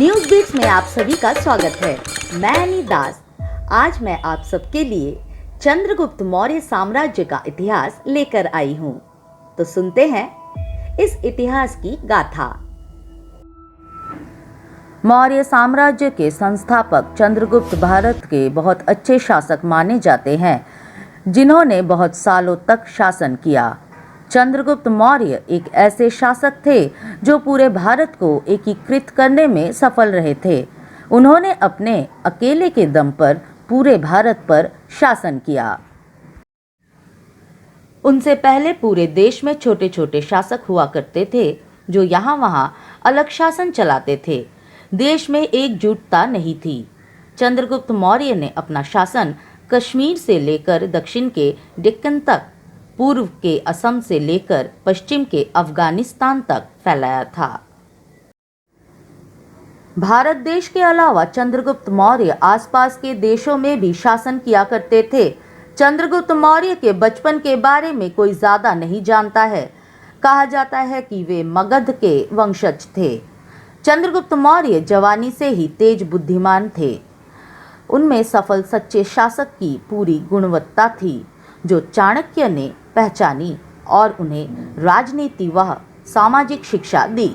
News beats में आप सभी का स्वागत है। मैं अनी दास। आज मैं आप सबके लिए चंद्रगुप्त मौर्य साम्राज्य का इतिहास लेकर आई हूँ। तो सुनते हैं इस इतिहास की गाथा। मौर्य साम्राज्य के संस्थापक चंद्रगुप्त भारत के बहुत अच्छे शासक माने जाते हैं, जिन्होंने बहुत सालों तक शासन किया। चंद्रगुप्त मौर्य एक ऐसे शासक थे जो पूरे भारत को एकीकृत करने में सफल रहे थे। उन्होंने अपने अकेले के दम पर पूरे भारत पर शासन किया। उनसे पहले पूरे देश में छोटे छोटे शासक हुआ करते थे, जो यहाँ वहाँ अलग शासन चलाते थे। देश में एकजुटता नहीं थी। चंद्रगुप्त मौर्य ने अपना शासन कश्मीर से लेकर दक्षिण के डेक्कन तक, पूर्व के असम से लेकर पश्चिम के अफगानिस्तान तक फैलाया था। भारत देश के अलावा चंद्रगुप्त मौर्य आसपास के देशों में भी शासन किया करते थे। चंद्रगुप्त मौर्य के बचपन के बारे में कोई ज्यादा नहीं जानता है। कहा जाता है कि वे मगध के वंशज थे। चंद्रगुप्त मौर्य जवानी से ही तेज बुद्धिमान थे। उनमें सफल सच्चे शासक की पूरी गुणवत्ता थी, जो चाणक्य ने पहचानी और उन्हें राजनीति व सामाजिक शिक्षा दी।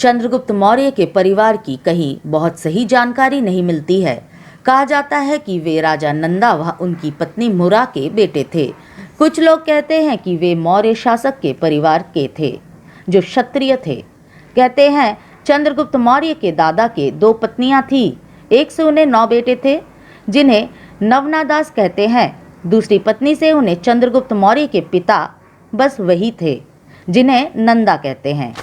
चंद्रगुप्त मौर्य के परिवार की कहीं बहुत सही जानकारी नहीं मिलती है। कहा जाता है कि वे राजा नंदा व उनकी पत्नी मुरा के बेटे थे। कुछ लोग कहते हैं कि वे मौर्य शासक के परिवार के थे, जो क्षत्रिय थे। कहते हैं चंद्रगुप्त मौर्य के दादा के 2 पत्नियां थीं। एक से उन्हें 9 बेटे थे, जिन्हें नवनादास कहते हैं। दूसरी पत्नी से उन्हें चंद्रगुप्त मौर्य के पिता बस वही थे, जिन्हें नंदा कहते हैं।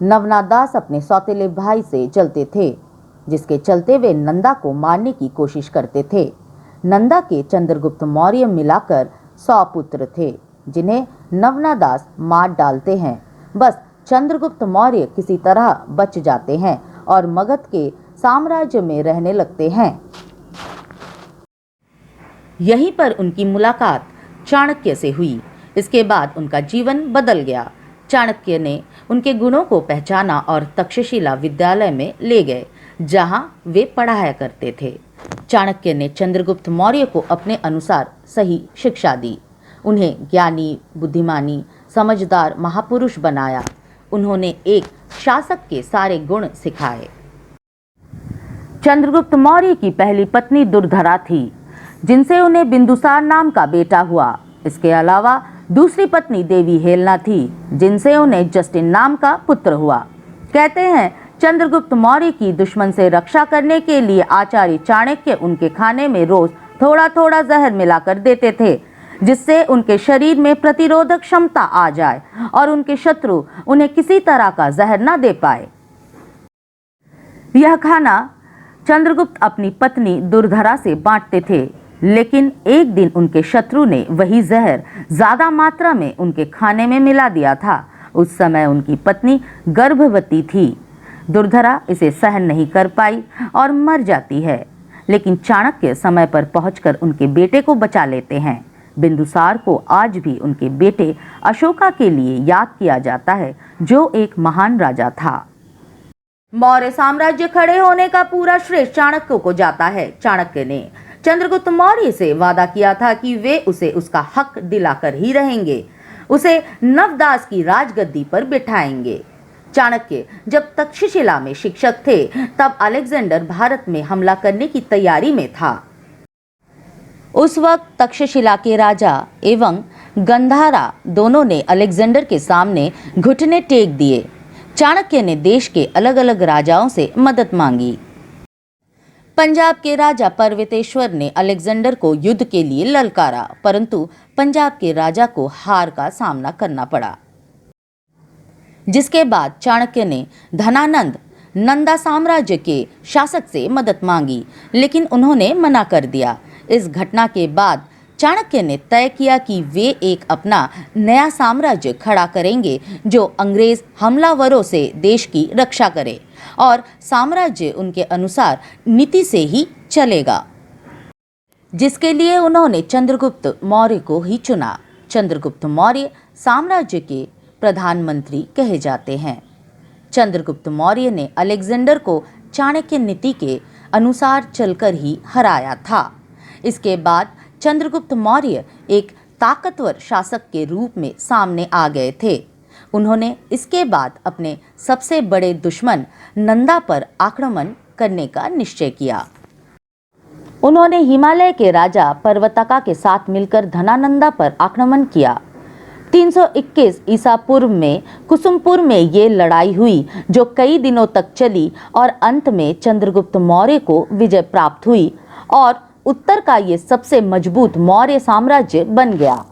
नवनादास अपने सौतेले भाई से जलते थे, जिसके चलते वे नंदा को मारने की कोशिश करते थे। नंदा के चंद्रगुप्त मौर्य मिलाकर 100 पुत्र थे, जिन्हें नवनादास मार डालते हैं। बस चंद्रगुप्त मौर्य किसी तरह बच जाते हैं और मगध के साम्राज्य में रहने लगते हैं। यहीं पर उनकी मुलाकात चाणक्य से हुई। इसके बाद उनका जीवन बदल गया। चाणक्य ने उनके गुणों को पहचाना और तक्षशिला विद्यालय में ले गए, जहां वे पढ़ाया करते थे। चाणक्य ने चंद्रगुप्त मौर्य को अपने अनुसार सही शिक्षा दी। उन्हें ज्ञानी, बुद्धिमानी, समझदार महापुरुष बनाया। उन्होंने एक शासक के सारे गुण सिखाए। चंद्रगुप्त मौर्य की पहली पत्नी दुर्धरा थी, जिनसे उन्हें बिंदुसार नाम का बेटा हुआ। इसके अलावा दूसरी पत्नी देवी हेलना थी, जिनसे उन्हें जस्टिन नाम का पुत्र हुआ। कहते हैं चंद्रगुप्त मौर्य की दुश्मन से रक्षा करने के लिए आचार्य चाणक्य उनके खाने में रोज थोड़ा थोड़ा जहर मिलाकर देते थे, जिससे उनके शरीर में प्रतिरोधक क्षमता आ जाए और उनके शत्रु उन्हें किसी तरह का जहर न दे पाए। यह खाना चंद्रगुप्त अपनी पत्नी दुर्धरा से बांटते थे, लेकिन एक दिन उनके शत्रु ने वही जहर ज्यादा मात्रा में उनके खाने में मिला दिया था। उस समय उनकी पत्नी गर्भवती थी। दुर्धरा इसे सहन नहीं कर पाई और मर जाती है, लेकिन चाणक्य समय पर पहुंचकर उनके बेटे को बचा लेते हैं। बिंदुसार को आज भी उनके बेटे अशोका के लिए याद किया जाता है, जो एक महान राजा था। मौर्य साम्राज्य खड़े होने का पूरा श्रेय चाणक्य को जाता है। चाणक्य ने चंद्रगुप्त मौर्य से वादा किया था कि वे उसे उसका हक दिलाकर ही रहेंगे। उसे नवदास की राजगद्दी पर बिठाएंगे। चाणक्य जब तक्षशिला में शिक्षक थे, तब अलेक्जेंडर भारत में हमला करने की तैयारी में था। उस वक्त तक्षशिला के राजा एवं गंधारा दोनों ने अलेक्जेंडर के सामने घुटने टेक दिए। चाणक्य ने देश के अलग अलग राजाओं से मदद मांगी। पंजाब के राजा पर्वतेश्वर ने अलेक्जेंडर को युद्ध के लिए ललकारा, परंतु पंजाब के राजा को हार का सामना करना पड़ा। जिसके बाद चाणक्य ने धनानंद नंदा साम्राज्य के शासक से मदद मांगी, लेकिन उन्होंने मना कर दिया। इस घटना के बाद चाणक्य ने तय किया कि वे एक अपना नया साम्राज्य खड़ा करेंगे, जो अंग्रेज हमलावरों से देश की रक्षा करे और साम्राज्य उनके अनुसार नीति से ही चलेगा, जिसके लिए उन्होंने चंद्रगुप्त मौर्य को ही चुना। चंद्रगुप्त मौर्य साम्राज्य के प्रधानमंत्री कहे जाते हैं। चंद्रगुप्त मौर्य ने अलेक्जेंडर को चाणक्य नीति के अनुसार चलकर ही हराया था। इसके बाद चंद्रगुप्त मौर्य एक ताकतवर शासक के रूप में सामने आ गए थे। उन्होंने इसके बाद अपने सबसे बड़े दुश्मन नंदा पर आक्रमण करने का निश्चय किया। उन्होंने हिमालय के राजा पर्वतका के साथ मिलकर धनानंदा पर आक्रमण किया। 321 ईसा पूर्व में कुसुमपुर में ये लड़ाई हुई जो कई दिनों तक चली और अंत में चंद्रगुप्त मौर्य को विजय प्राप्त हुई और उत्तर का ये सबसे मजबूत मौर्य साम्राज्य बन गया।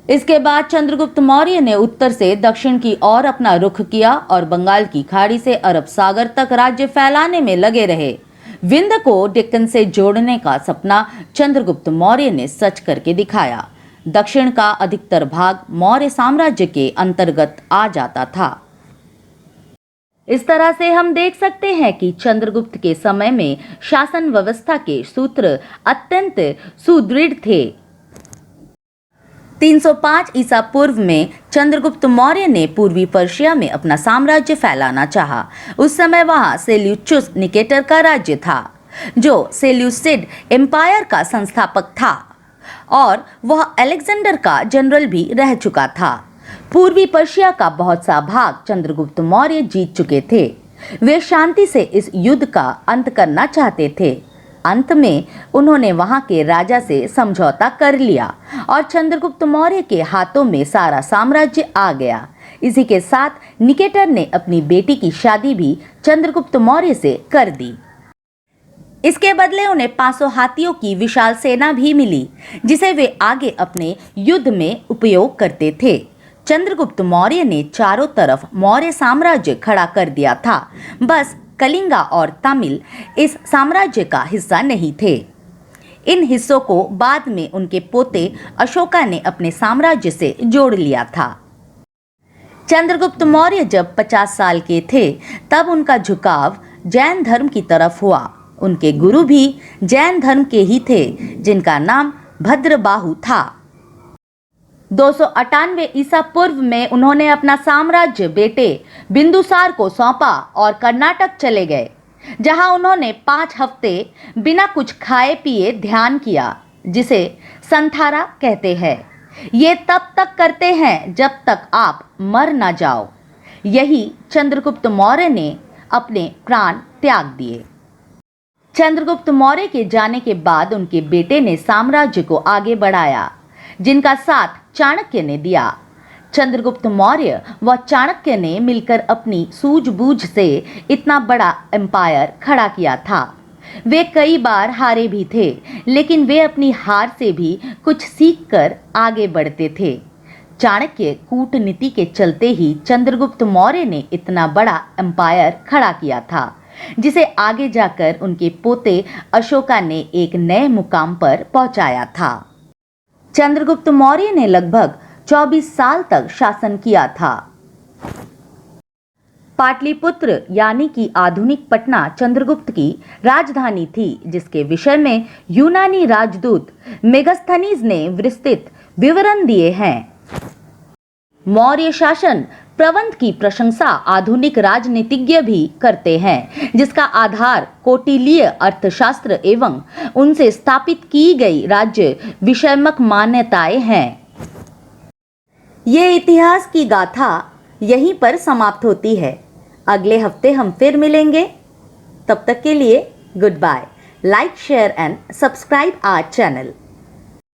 इसके बाद चंद्रगुप्त मौर्य ने उत्तर से दक्षिण की ओर अपना रुख किया और बंगाल की खाड़ी से अरब सागर तक राज्य फैलाने में लगे रहे। विंध्य को डेक्कन से जोड़ने का सपना चंद्रगुप्त मौर्य ने सच करके दिखाया। दक्षिण का अधिकतर भाग मौर्य साम्राज्य के अंतर्गत आ जाता था। इस तरह से हम देख सकते हैं कि चंद्रगुप्त के समय में शासन व्यवस्था के सूत्र अत्यंत सुदृढ़ थे। 305 ईसा पूर्व में चंद्रगुप्त मौर्य ने पूर्वी पर्शिया में अपना साम्राज्य फैलाना चाहा। उस समय वहां सेल्यूचुस निकेटर का राज्य था, जो सेल्यूसिड एम्पायर का संस्थापक था और वह अलेक्जेंडर का जनरल भी रह चुका था। पूर्वी पर्शिया का बहुत सा भाग चंद्रगुप्त मौर्य जीत चुके थे। वे शांति से इस युद्ध का अंत करना चाहते थे। अंत में उन्होंने वहां के राजा से समझौता कर लिया और चंद्रगुप्त मौर्य के हाथों में सारा साम्राज्य आ गया। इसी के साथ निकेटर ने अपनी बेटी की शादी भी चंद्रगुप्त मौर्य से कर दी। इसके बदले उन्हें 500 हाथियों की विशाल सेना भी मिली, जिसे वे आगे अपने युद्ध में उपयोग करते थे। चंद्रगुप्त मौर्य ने चारों तरफ मौर्य साम्राज्य खड़ा कर दिया था। बस कलिंगा और तमिल इस साम्राज्य का हिस्सा नहीं थे। इन हिस्सों को बाद में उनके पोते अशोका ने अपने साम्राज्य से जोड़ लिया था। चंद्रगुप्त मौर्य जब 50 साल के थे तब उनका झुकाव जैन धर्म की तरफ हुआ। उनके गुरु भी जैन धर्म के ही थे, जिनका नाम भद्रबाहु था। 298 ईसा पूर्व में उन्होंने अपना साम्राज्य बेटे बिंदुसार को सौंपा और कर्नाटक चले गए, जहां उन्होंने 5 हफ्ते बिना कुछ खाए पिए ध्यान किया, जिसे संथारा कहते हैं। ये तब तक करते हैं जब तक आप मर ना जाओ। यही चंद्रगुप्त मौर्य ने अपने प्राण त्याग दिए। चंद्रगुप्त मौर्य के जाने के बाद उनके बेटे ने साम्राज्य को आगे बढ़ाया, जिनका साथ चाणक्य ने दिया। चंद्रगुप्त मौर्य व चाणक्य ने मिलकर अपनी सूझबूझ से इतना बड़ा एम्पायर खड़ा किया था। वे कई बार हारे भी थे, लेकिन वे अपनी हार से भी कुछ सीखकर आगे बढ़ते थे। चाणक्य कूटनीति के चलते ही चंद्रगुप्त मौर्य ने इतना बड़ा एम्पायर खड़ा किया था, जिसे आगे जाकर उनके पोते अशोका ने एक नए मुकाम पर पहुंचाया था। चंद्रगुप्त मौर्य ने लगभग 24 साल तक शासन किया था। पाटलिपुत्र यानी कि आधुनिक पटना चंद्रगुप्त की राजधानी थी, जिसके विषय में यूनानी राजदूत मेगास्थनीज ने विस्तृत विवरण दिए हैं। मौर्य शासन प्रबंध की प्रशंसा आधुनिक राजनीतिज्ञ भी करते हैं, जिसका आधार कौटिल्य अर्थशास्त्र एवं उनसे स्थापित की गई राज्य विषयमक मान्यताएं हैं। ये इतिहास की गाथा यहीं पर समाप्त होती है। अगले हफ्ते हम फिर मिलेंगे। तब तक के लिए good bye. Like, share and subscribe our channel.